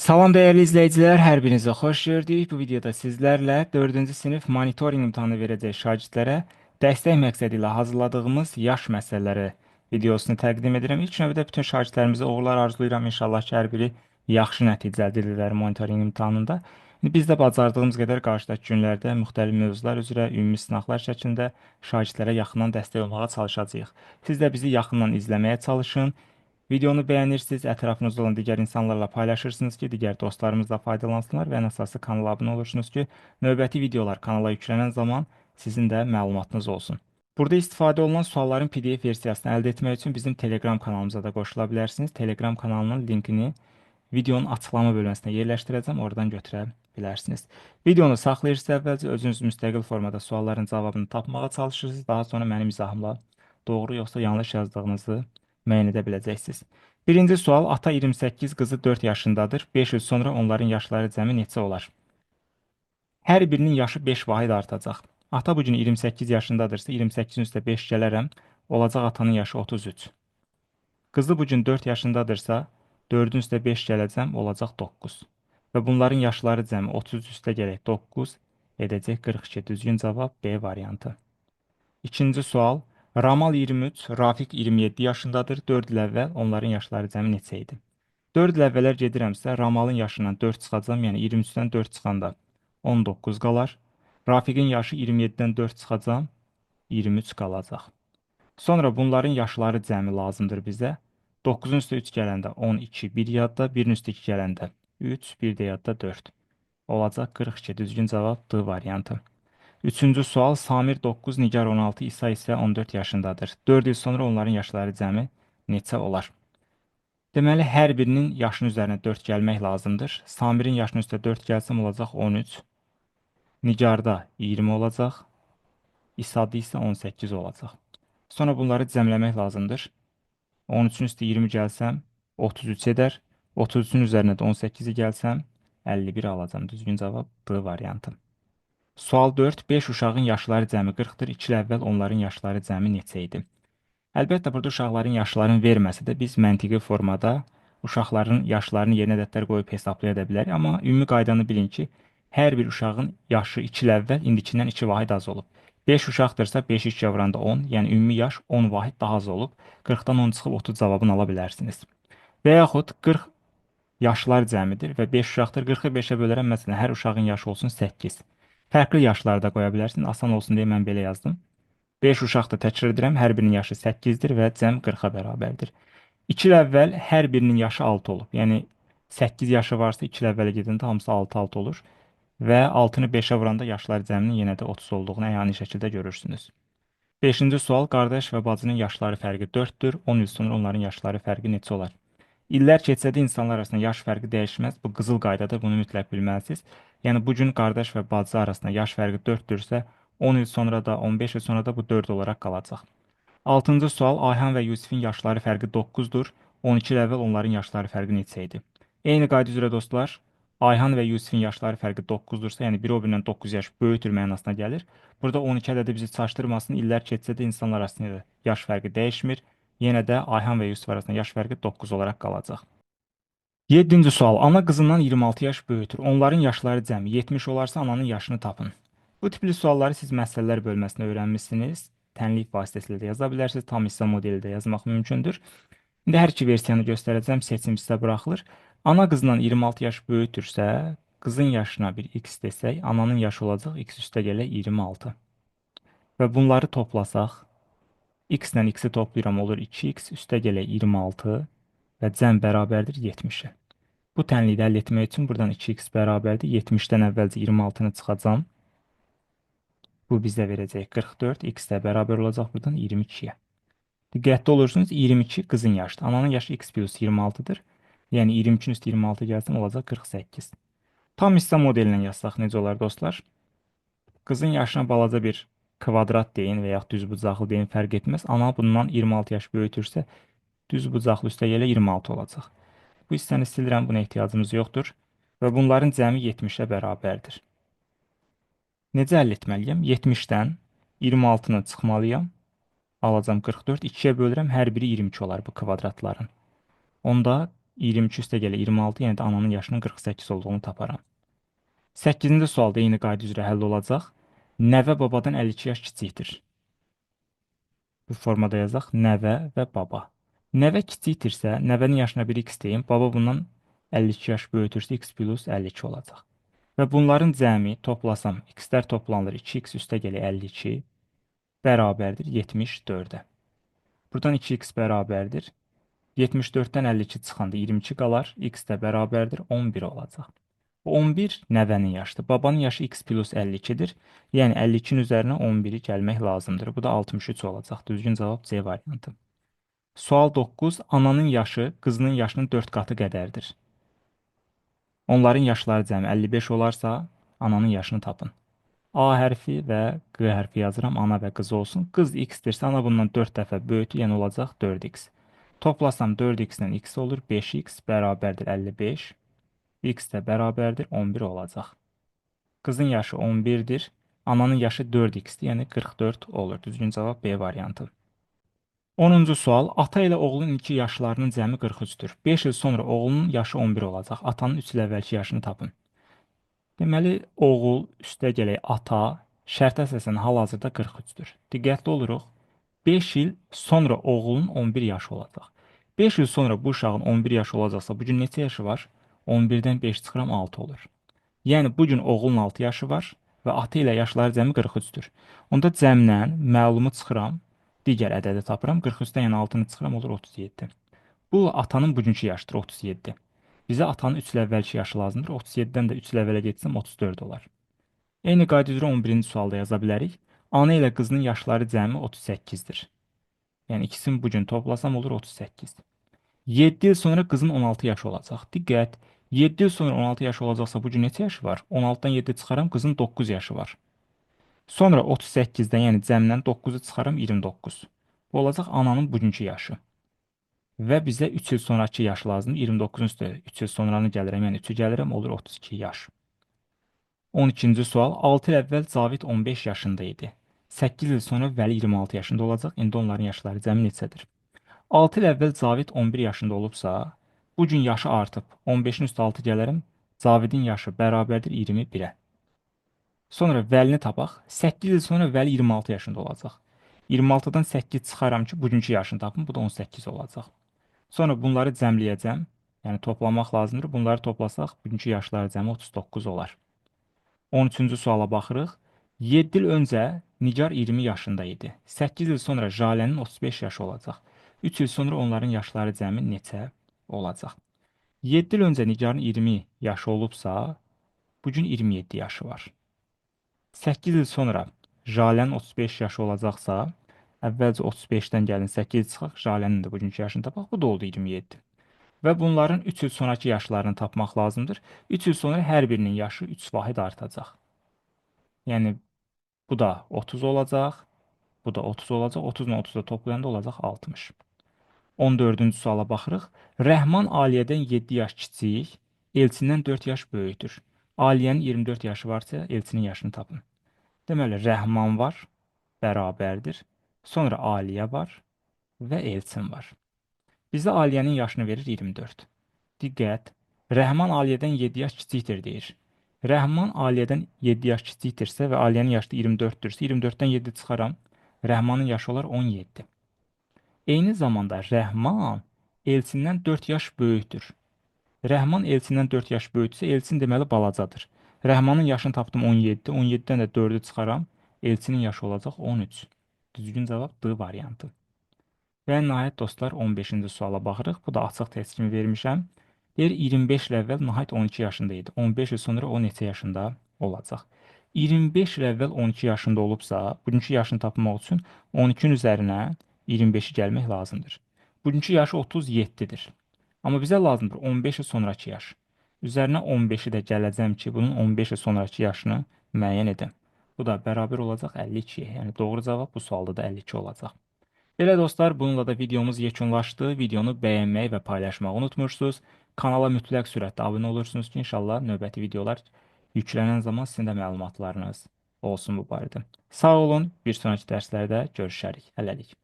Salam değerli izleyiciler, hər birinizə xoş gördük. Bu videoda sizlərlə 4-cü sinif monitoring imtahanı verəcək şagirdlərə dəstək məqsədi ilə hazırladığımız yaş məsələləri videosunu təqdim edirəm. İlk növbədə bütün şagirdlərimizə uğurlar arzulayıram. İnşallah ki, hər biri yaxşı nəticə əldə edirlər monitoring imtahanında. İndi biz də bacardığımız qədər qarşıdakı günlərdə müxtəlif mövzular üzrə ümumi sınaqlar şəklində şagirdlərə yaxından dəstək olmağa çalışacağıq. Siz də bizi yaxından izləməyə çalışın. Videonu bəyənirsiniz, ətrafınızda olan digər insanlarla paylaşırsınız ki, digər dostlarımız da faydalansınlar və ən əsası kanala abunə olursunuz ki, növbəti videolar kanala yüklənən zaman sizin də məlumatınız olsun. Burada istifadə olunan sualların PDF versiyasını əldə etmək üçün bizim Telegram kanalımıza da qoşula bilərsiniz. Telegram kanalının linkini videonun açıqlama bölməsində yerləşdirəcəm, oradan götürə bilərsiniz. Videonu saxlayırsınız əvvəlcə, özünüz müstəqil formada sualların cavabını tapmağa çalışırsınız. Daha sonra mənim izahımla doğru yoxsa yanlış yazdığınızı müəyyən edə biləcəksiniz. Birinci sual, ata 28, qızı 4 yaşındadır. 5 il sonra onların yaşları cəmi neçə olar? Hər birinin yaşı 5 vahid artacaq. Ata bu gün 28 yaşındadırsa, 28-in üstə 5 gələrəm, olacaq atanın yaşı 33. Qızı bu gün 4 yaşındadırsa, 4-ün üstə 5 gələcəm, olacaq 9. Və bunların yaşları cəmi 33 üstə gələk 9, edəcək 42. Düzgün cavab B variantı. İkinci sual. Ramal 23, Rafiq 27 yaşındadır. 4 il əvvəl onların yaşları cəmi neçə idi? 4 il əvvələr gedirəmsə, Ramalın yaşından 4 çıxacam, yəni 23-dən 4 çıxanda 19 qalar. Rafiqin yaşı 27-dən 4 çıxacam, 23 qalacaq. Sonra bunların yaşları cəmi lazımdır bizə. 9-un üstə 3 gələndə 12, 1 yadda, 1-in üstə 2 gələndə 3, 1 də yadda 4. Olacaq 42. Düzgün cavab D variantı. Üçüncü sual. Samir 9, Nigar 16, İsa isə 14 yaşındadır. 4 il sonra onların yaşları cəmi neçə olar? Deməli, hər birinin yaşının üzərinə 4 gəlmək lazımdır. Samirin yaşının üstə 4 gəlsəm olacaq 13. Nigarda 20 olacaq. İsa'da isə 18 olacaq. Sonra bunları cəmləmək lazımdır. 13-ün üstə 20 gəlsəm 33 edər. 33-ün üzərinə də 18-i gəlsəm 51 alacam. Düzgün cavab D variantı. Sual 4. 5 uşağın yaşları cəmi 40-dır. 2 il əvvəl onların yaşları cəmi neçə idi? Əlbəttə, burada uşaqların yaşlarını verməsə də biz məntiqi formada uşaqların yaşlarını yerinə ədədlər qoyub hesablaya da bilərik. Amma ümumi qaydanı bilin ki, hər bir uşağın yaşı 2 il əvvəl indikindən 2 vahid az olub. 5 uşaqdırsa 5 2 vuranda 10, yəni ümumi yaş 10 vahid daha az olub. 40-dan 10 çıxıb 30 cavabını ala bilərsiniz. Və yaxud 40 yaşlar cəmidir və 5 uşaqdır. 40-ı 5-ə bölərəm, məsələn, hər uşağın yaşı olsun 8. Fərqli yaşlarda qoya bilərsin. Asan olsun deyə mən belə yazdım. 5 uşaq da təkrar edirəm. Hər birinin yaşı 8-dir və cəm 40-a bərabərdir. 2 il əvvəl hər birinin yaşı 6 olub. Yəni 8 yaşı varsa 2 il əvvələ gedəndə hamısı 6-6 olur. Və 6-nı 5-ə vuranda yaşlar cəminin yenə də 30 olduğunu əyani şəkildə görürsünüz. 5-ci sual. Qardaş və bacının yaşları fərqi 4-dür. 10 il sonra onların yaşları fərqi neçə olar? İllər keçsədə insanlar arasında yaş fərqi dəyişməz. Bu qızıl qaydadır. Bunu mütləq bilməlisiniz. Yəni bu gün qardaş və bacı arasında yaş fərqi 4-dürsə, 10 il sonra da, 15 il sonra da bu 4 olaraq qalacaq. 6-cı sual. Ayhan və Yusifin yaşları fərqi 9-dur. 12 il əvvəl onların yaşları fərqi neçə idi? Eyni qayda üzrə dostlar, Ayhan və Yusifin yaşları fərqi 9-dursa, yəni biri o birindən 9 yaş böyükdür mənasına gəlir. Burada 12 ədədi bizi çaşdırmasın. İllər keçsə də insanlar arasında yaş fərqi dəyişmir. Yenə də Ayhan və Yusif arasında yaş fərqi 9 olaraq qalacaq. 7-ci sual. Ana qızından 26 yaş böyükdür. Onların yaşları cəmi 70 olarsa ananın yaşını tapın. Bu tipli sualları siz məsələlər bölməsində öyrənmişsiniz. Tənlik vasitəsilə də yaza bilərsiniz. Tam hissə modeli də yazmaq mümkündür. İndi hər iki versiyanı göstərəcəm. Seçim sizə buraxılır. Ana qızından 26 yaş böyükdürsə, qızın yaşına bir x desək, ananın yaşı olacaq x üstə gələ 26. Və bunları toplasaq, x ilə x-i toplayıram olur 2x, üstə gələ 26 və cəm bərabərdir 70-ə. Bu tənliyi də əldə etmək üçün buradan 2x bərabərdir. 70-dən əvvəlcə 26-nı çıxacam. Bu bizə verəcək 44. X də bərabər olacaq buradan 22-yə. Diqqətli olursunuz, 22 qızın yaşıdır. Ananın yaşı x plus 26-dır. Yəni 22-nin üstə 26 gəlsin olacaq 48. Tam hissə modelindən yazsaq necə olar dostlar? Qızın yaşına balaca bir kvadrat deyin və yaxud düzbucaqlı deyin, fərq etməz. Ana bundan 26 yaş böyütürsə, düzbucaqlı üstə gələ 26 olacaq. Bu hissəni silirəm, buna ehtiyacımız yoxdur. Və bunların cəmi 70-ə bərabərdir. Necə əldə etməliyəm? 70-dən 26-nı çıxmalıyam. Alacam 44. 2-yə bölürəm, hər biri 22 olar bu kvadratların. Onda 22 üstəgələ 26, yəni də ananın yaşının 48 olduğunu taparam. 8-ci sualda eyni qayda üzrə həll olacaq. Nəvə babadan 52 yaş kiçikdir. Bu formada yazaq. Nəvə və baba. Nəvə kiçikdirsə, nəvənin yaşına bir x deyin. Baba bundan 52 yaş böyütürsə x plus 52 olacaq. Və bunların cəmi toplasam, x-lər toplanır 2x üstəgələ 52 bərabərdir 74-ə. Buradan 2x bərabərdir. 74-dən 52 çıxanda 22 qalar. X də bərabərdir 11 olacaq. 11 nəvənin yaşıdır. Babanın yaşı x plus 52-dir. Yəni 52-nin üzərinə 11-i gəlmək lazımdır. Bu da 63 olacaq. Düzgün cavab C variantı. Sual 9. Ananın yaşı qızının yaşının 4 qatı qədərdir. Onların yaşları cəmi 55 olarsa, ananın yaşını tapın. A hərfi və Q hərfi yazıram. Ana və qız olsun. Qız x-dirsə, ana bundan 4 dəfə böyütü, yəni olacaq 4x. Toplasam 4x-dən x olur. 5x bərabərdir 55. X də bərabərdir 11 olacaq. Qızın yaşı 11-dir. Ananın yaşı 4x-dir, yəni 44 olur. Düzgün cavab B variantı. 10-cu sual. Ata ilə oğlun ilk yaşlarının cəmi 43-dür. 5 il sonra oğlunun yaşı 11 olacaq. Atanın 3 il əvvəlki yaşını tapın. Deməli, oğul üstəgələk ata şərt əsasən hal-hazırda 43-dür. Diqqətli oluruq. 5 il sonra oğlunun 11 yaşı olacaq. 5 il sonra bu uşağın 11 yaşı olacaqsa, bugün neçə yaşı var? 11-dən 5 çıxıram 6 olur. Yəni, bugün oğlunun 6 yaşı var və ata ilə yaşları cəmi 43-dür. Onda cəmdən məlumu çıxıram, digər ədədi tapıram. 43-dən yəni 6-nı çıxıram, olur 37. Bu, atanın bugünkü yaşıdır, 37. Bizə atanın 3 il əvvəlki yaşı lazımdır. 37-dən də 3 il əvvələ getsəm 34 olar. Eyni qayda üzrə 11-ci sualda yaza bilərik. Ana ilə qızının yaşları cəmi 38-dir. Yəni ikisini bugün toplasam olur 38. 7 il sonra qızın 16 yaşı olacaq. Diqqət, 7 il sonra 16 yaşı olacaqsa bugün neçə yaşı var? 16-dan 7 çıxaram, qızın 9 yaşı var. Sonra 38-dən, yəni cəmdən 9-u çıxaram 29. Bu olacaq ananın bugünkü yaşı. Və bizə 3 il sonraki yaş lazımdır. 29-un üstə 3 il sonranı gəlirəm, yəni 3-ü gəlirəm, olur 32 yaş. 12-ci sual. 6 il əvvəl Cavid 15 yaşında idi. 8 il sonra Vəli 26 yaşında olacaq. İndi onların yaşları cəmi neçədir? 6 il əvvəl Cavid 11 yaşında olubsa, bu gün yaşı artıb. 15-in üstə 6 gələrəm. Cavidin yaşı bərabərdir 21-ə. Sonra Vəlini tapaq. 8 il sonra Vəli 26 yaşında olacaq. 26-dan 8 çıxaram ki, bugünkü yaşını tapım. Bu da 18 olacaq. Sonra bunları cəmləyəcəm. Yəni toplamaq lazımdır. Bunları toplasaq, bugünkü yaşları cəmi 39 olar. 13-cü suala baxırıq. 7 il öncə Nigar 20 yaşında idi. 8 il sonra Jalənin 35 yaşı olacaq. 3 il sonra onların yaşları cəmi neçə olacaq? 7 il öncə Nigarın 20 yaşı olubsa, bugün 27 yaşı var. 8 il sonra Jalənin 35 yaşı olacaqsa, əvvəlcə 35-dən gəlin 8 çıxaq, Jalənin də bugünkü yaşını tapaq. Bu da oldu 27. Və bunların 3 il sonraki yaşlarını tapmaq lazımdır. 3 il sonra hər birinin yaşı 3 vahid artacaq. Yəni, bu da 30 olacaq, bu da 30 olacaq. 30 ilə 30 da toplayanda olacaq 60. 14-cü suala baxırıq. Rəhman Aliyədən 7 yaş kiçik, Elçindən 4 yaş böyükdür. Aliyənin 24 yaşı varsa, Elçinin yaşını tapın. Deməli, Rəhman var, bərabərdir. Sonra Aliyə var və Elçin var. Bizə Aliyənin yaşını verir 24. Diqqət, Rəhman Aliyədən 7 yaş kiçikdir deyir. Rəhman Aliyədən 7 yaş kiçikdirsə və Aliyənin yaşı 24-dürsə, 24-dən 7 çıxaram, Rəhmanın yaşı olar 17. Eyni zamanda Rəhman Elçindən 4 yaş böyükdür. Rəhman Elçindən 4 yaş böyükdürsə, Elçin deməli balacadır. Rəhmanın yaşını tapdım 17, 17-dən də 4-ü çıxaram, Elçinin yaşı olacaq 13. Düzgün cavab D variantı. Və nəhayət dostlar 15-ci suala baxırıq. Bu da açıq test kimi vermişəm. Deyir 25 il əvvəl Nəhayət 12 yaşında idi. 15 il sonra o neçə yaşında olacaq? 25 il əvvəl 12 yaşında olubsa, bugünkü yaşını tapmaq üçün 12-nin üzərinə 25-i gəlmək lazımdır. Bugünkü yaşı 37-dir. Amma bizə lazımdır 15 il sonraki yaş. Üzərinə 15-i də gələcəm ki, bunun 15 il sonraki yaşını müəyyən edim. Bu da bərabər olacaq 52. Yəni doğru cavab bu sualda da 52 olacaq. Belə dostlar, bununla da videomuz yekunlaşdı. Videonu bəyənməyi və paylaşmağı unutmursunuz. Kanala mütləq sürətlə abunə olursunuz ki, inşallah növbəti videolar yüklənən zaman sizin də məlumatlarınız olsun bu barədə. Sağ olun, bir sonraki dərslərdə görüşərik. Hələlik.